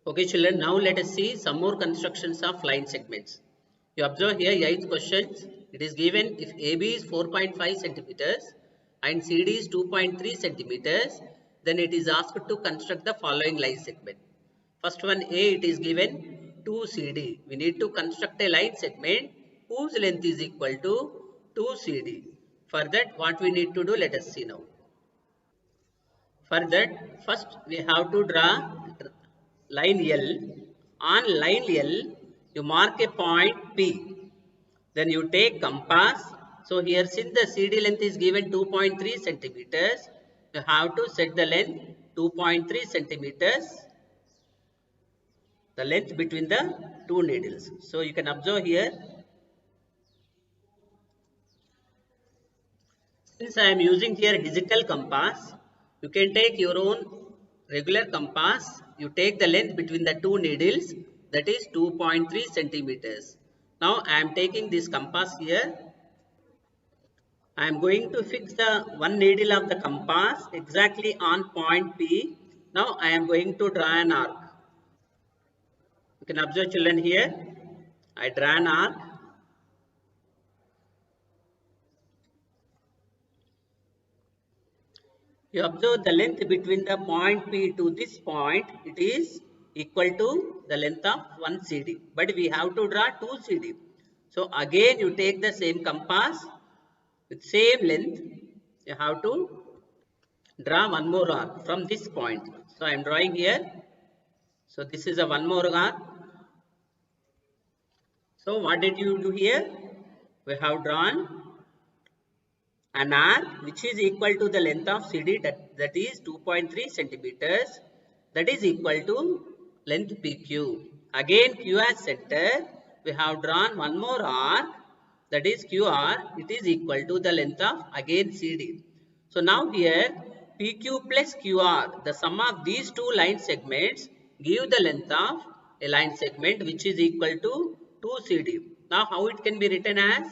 Okay, children, now let us see some more constructions of line segments. You observe here 8th question. It is given if AB is 4.5 centimeters and CD is 2.3 centimeters, then it is asked to construct the following line segment. First one A, it is given 2CD. We need to construct a line segment whose length is equal to 2CD. For that, what we need to do, let us see now. For that, first we have to draw line L. On line L, you mark a point P. Then you take compass. So here since the CD length is given 2.3 centimeters, you have to set the length 2.3 centimeters, the length between the two needles. So you can observe here, since I am using here digital compass, you can take your own regular compass. You take the length between the two needles, that is 2.3 centimeters. Now I am taking this compass here. I am going to fix the one needle of the compass exactly on point P. Now I am going to draw an arc. You can observe, children, here. I draw an arc. You observe the length between the point P to this point, it is equal to the length of 1 CD. But we have to draw 2 CD. So again you take the same compass with same length. You have to draw one more arc from this point. So I am drawing here. So this is a one more arc. So what did you do here? We have drawn an arc which is equal to the length of CD, that is 2.3 centimeters, that is equal to length PQ. Again Q as center, we have drawn one more arc, that is QR, it is equal to the length of again CD. So now here PQ plus QR, the sum of these two line segments give the length of a line segment which is equal to 2 CD. Now how it can be written as?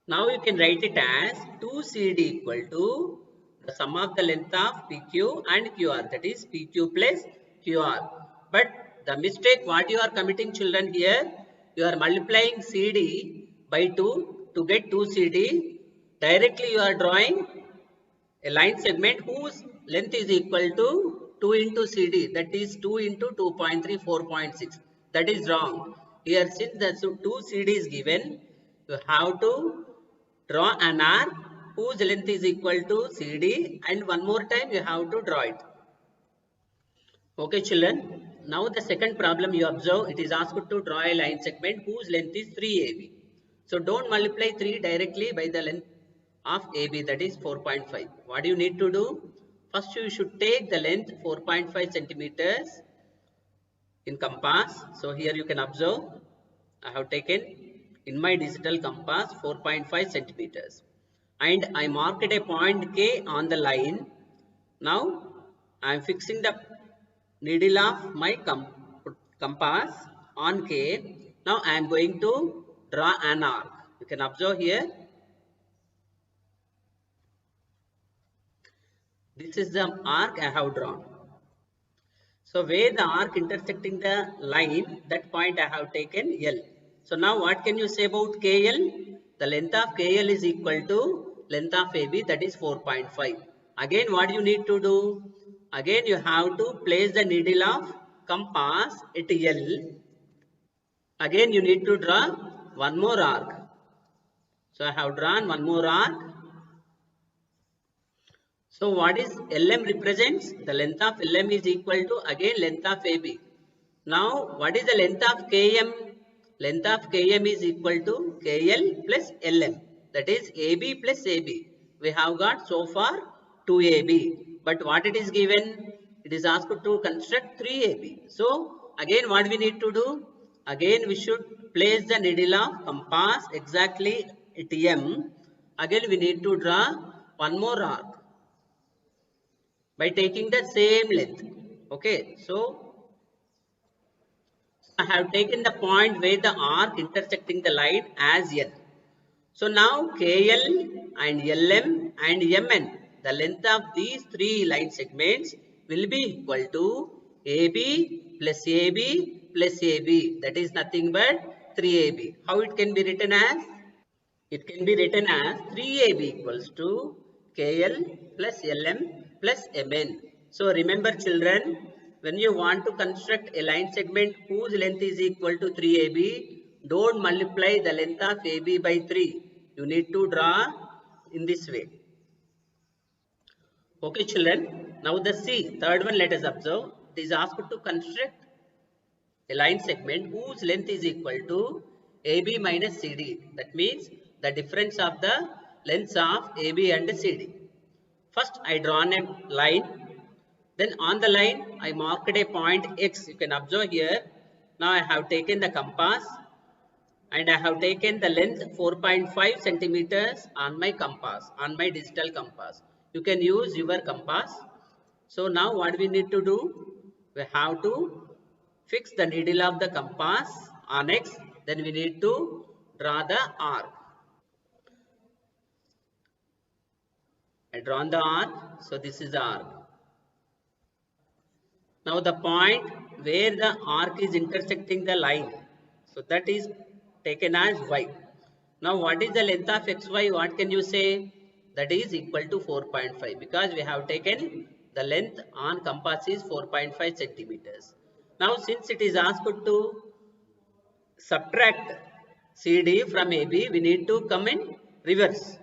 Now you can write it as 2CD equal to the sum of the length of PQ and QR, that is PQ plus QR. But the mistake what you are committing, children, here, you are multiplying CD by 2 to get 2CD. Directly you are drawing a line segment whose length is equal to 2 into CD, that is 2 into 2.3, 4.6. That is wrong. Here since the 2 CD is given, you have to draw an arc whose length is equal to CD, and one more time you have to draw it. Okay, children. Now the second problem you observe, it is asked to draw a line segment whose length is 3AB. So don't multiply 3 directly by the length of AB, that is 4.5. What do you need to do? First you should take the length 4.5 centimeters in compass. So here you can observe, I have taken in my digital compass 4.5 centimeters and I marked a point K on the line. Now I am fixing the needle of my compass on K. Now I am going to draw an arc. You can observe here. This is the arc I have drawn. So where the arc intersecting the line, that point I have taken L. So now what can you say about KL? The length of KL is equal to length of AB, that is 4.5. Again what you need to do? Again you have to place the needle of compass at L. Again you need to draw one more arc. So I have drawn one more arc. So what is LM represents? The length of LM is equal to again length of AB. Now what is the length of KM? Length of KM is equal to KL plus LM. That is AB plus AB. We have got so far 2AB. But what it is given? It is asked to construct 3AB. So again what we need to do? Again we should place the needle of compass exactly at M. Again we need to draw one more arc by taking the same length. Okay, so I have taken the point where the arc intersecting the line as N. So now KL and LM and MN, the length of these three line segments will be equal to AB plus AB plus AB. That is nothing but 3AB. How it can be written as? It can be written as 3AB equals to KL plus LM plus MN. So remember children, when you want to construct a line segment whose length is equal to 3AB, don't multiply the length of AB by 3. You need to draw in this way. Okay children, now the C, third one let us observe. It is asked to construct a line segment whose length is equal to AB minus CD. That means the difference of the lengths of AB and CD. First I drawn a line. Then on the line I marked a point X. You can observe here. Now I have taken the compass and I have taken the length 4.5 centimeters on my compass, on my digital compass. You can use your compass. So now what we need to do? We have to fix the needle of the compass on X. Then we need to draw the arc. I drawn the arc. So this is the arc. Now the point where the arc is intersecting the line. So that is taken as Y. Now what is the length of XY? What can you say? That is equal to 4.5 because we have taken the length on compass is 4.5 centimeters. Now since it is asked to subtract CD from AB, we need to come in reverse.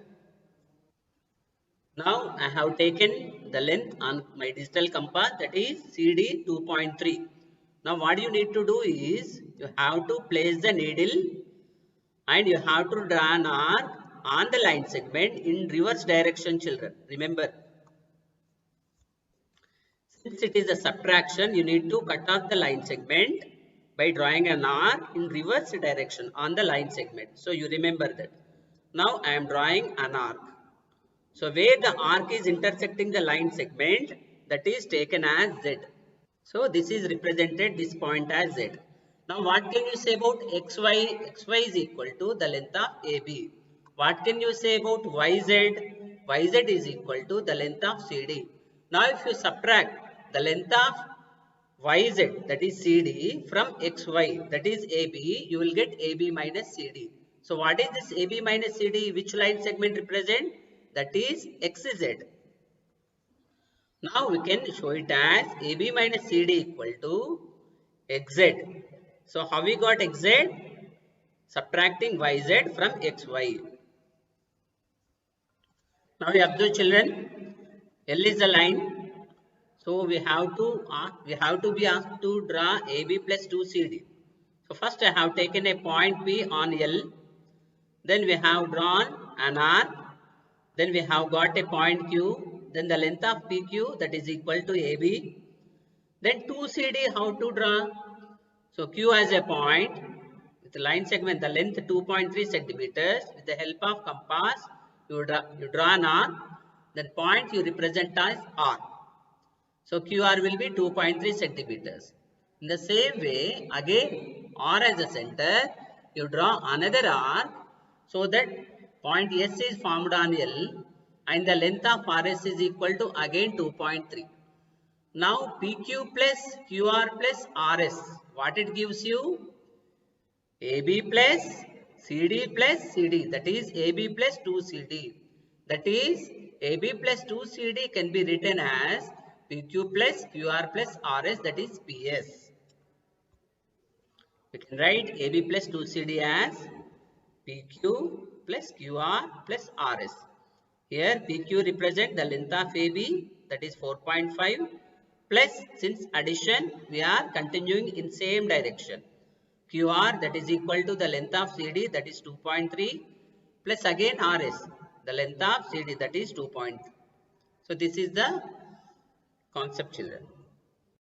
Now I have taken the length on my digital compass, that is CD 2.3. Now what you need to do is you have to place the needle and you have to draw an arc on the line segment in reverse direction children. Remember, since it is a subtraction, you need to cut off the line segment by drawing an arc in reverse direction on the line segment. So you remember that. Now I am drawing an arc. So where the arc is intersecting the line segment, that is taken as Z. So this is represented this point as Z. Now what can you say about XY? XY is equal to the length of AB. What can you say about YZ? YZ is equal to the length of CD. Now if you subtract the length of YZ, that is CD, from XY, that is AB, you will get AB minus CD. So what is this AB minus CD? Which line segment represent? That is XZ. Now we can show it as AB minus CD equal to XZ. So how we got XZ? Subtracting YZ from XY. Now we observe children, L is the line. So we have to be asked to draw AB plus 2CD. So first I have taken a point P on L. Then we have drawn an arc. Then we have got a point Q. Then the length of PQ, that is equal to AB. Then 2CD how to draw? So Q has a point with the line segment, the length 2.3 centimeters. With the help of compass, you draw an arc. Then point you represent as R. So QR will be 2.3 centimeters. In the same way, again R as a center, you draw another arc so that point S is formed on L and the length of RS is equal to again 2.3. Now PQ plus QR plus RS, what it gives you? AB plus CD, that is AB plus 2CD. That is AB plus 2CD can be written as PQ plus QR plus RS, that is PS. We can write AB plus 2CD as PQ plus QR plus RS. Here PQ represent the length of AB, that is 4.5, plus since addition we are continuing in same direction. QR, that is equal to the length of CD, that is 2.3, plus again RS, the length of CD, that is 2.3. So this is the concept children.